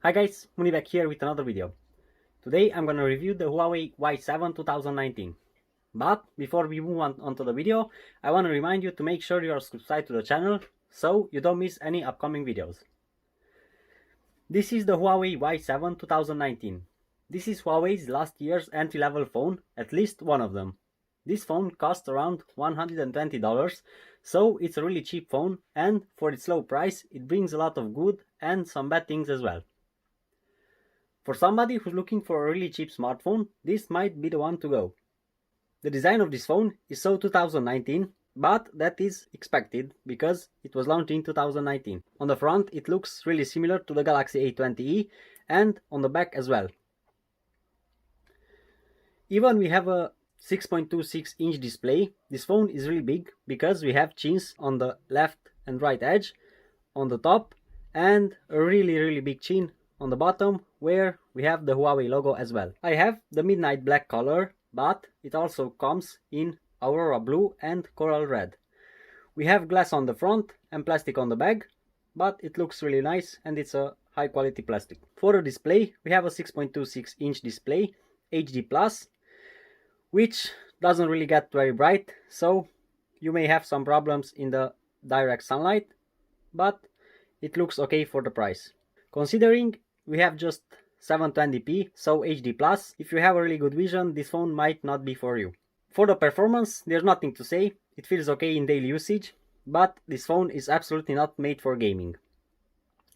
Hi guys, Muni back here with another video. Today I'm gonna review the Huawei Y7 2019. But before we move on to the video, I wanna remind you to make sure you are subscribed to the channel so you don't miss any upcoming videos. This is the Huawei Y7 2019. This is Huawei's last year's entry-level phone, at least one of them. This phone cost around $120, so it's a really cheap phone, and for its low price it brings a lot of good and some bad things as well. For somebody who's looking for a really cheap smartphone, this might be the one to go. The design of this phone is so 2019, but that is expected because it was launched in 2019. On the front it looks really similar to the Galaxy A20e and on the back as well. Even we have a 6.26-inch display, this phone is really big because we have chins on the left and right edge, on the top, and a really big chin on the bottom where we have the Huawei logo as well. I have the midnight black color, but it also comes in Aurora blue and coral red. We have glass on the front and plastic on the back, but it looks really nice and it's a high quality plastic. For the display we have a 6.26-inch display, HD+, which doesn't really get very bright, so you may have some problems in the direct sunlight, but it looks okay for the price. Considering we have just 720p, so HD+, if you have a really good vision, this phone might not be for you. For the performance, there's nothing to say. It feels okay in daily usage, but this phone is absolutely not made for gaming.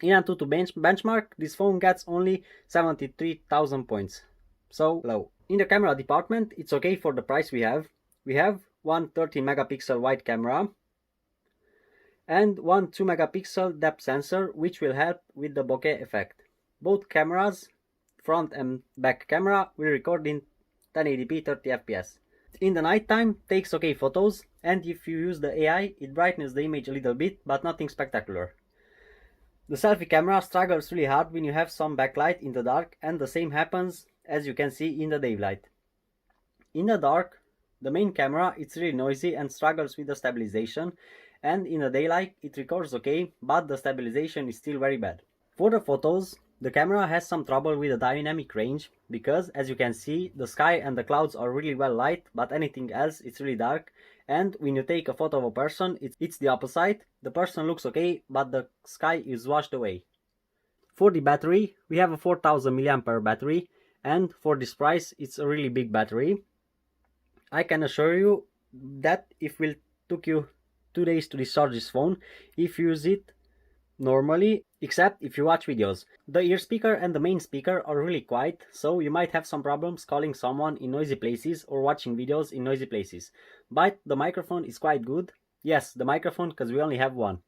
In Antutu benchmark, this phone gets only 73,000 points, so low. In the camera department, it's okay for the price we have. We have one 13 megapixel wide camera and one 2 megapixel depth sensor, which will help with the bokeh effect. Both cameras, front and back camera, will record in 1080p 30 fps. In the night time, takes okay photos, and if you use the AI, it brightens the image a little bit, but nothing spectacular. The selfie camera struggles really hard when you have some backlight in the dark, and the same happens as you can see in the daylight. In the dark, the main camera is really noisy and struggles with the stabilization, and in the daylight it records okay, but the stabilization is still very bad. For the photos, the camera has some trouble with the dynamic range because, as you can see, the sky and the clouds are really well lit, but anything else it's really dark, and when you take a photo of a person, it's the opposite. The person looks okay, but the sky is washed away. For the battery, we have a 4000 mAh battery, and for this price it's a really big battery. I can assure you that it will took you 2 days to discharge this phone if you use it normally, except if you watch videos. The ear speaker and the main speaker are really quiet, so you might have some problems calling someone in noisy places or watching videos in noisy places. But the microphone is quite good. Yes, the microphone, because we only have one.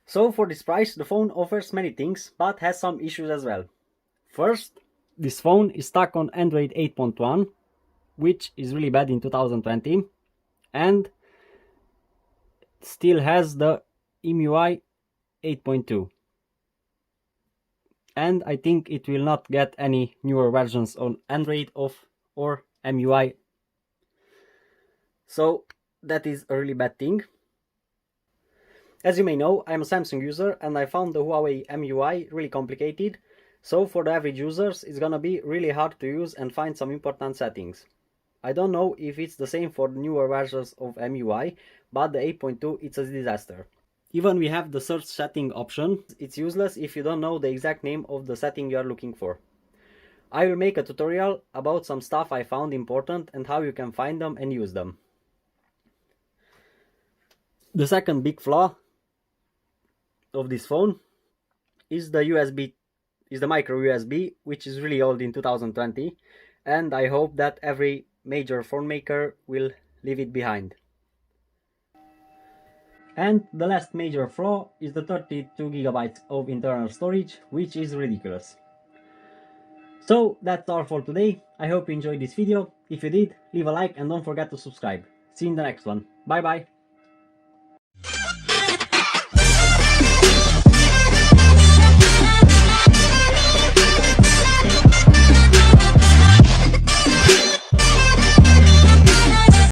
So for this price, the phone offers many things, but has some issues as well. First, this phone is stuck on Android 8.1, which is really bad in 2020, and still has the MUI 8.2. And I think it will not get any newer versions on Android or MUI. So that is a really bad thing. As you may know, I'm a Samsung user and I found the Huawei MUI really complicated, so for the average users it's gonna be really hard to use and find some important settings. I don't know if it's the same for the newer versions of MUI, but the 8.2 it's a disaster. Even we have the search setting option, it's useless if you don't know the exact name of the setting you are looking for. I will make a tutorial about some stuff I found important and how you can find them and use them. The second big flaw of this phone is the micro USB, which is really old in 2020, and I hope that every major phone maker will leave it behind. And the last major flaw is the 32 GB of internal storage, which is ridiculous. So that's all for today. I hope you enjoyed this video. If you did, leave a like and don't forget to subscribe. See you in the next one. Bye bye.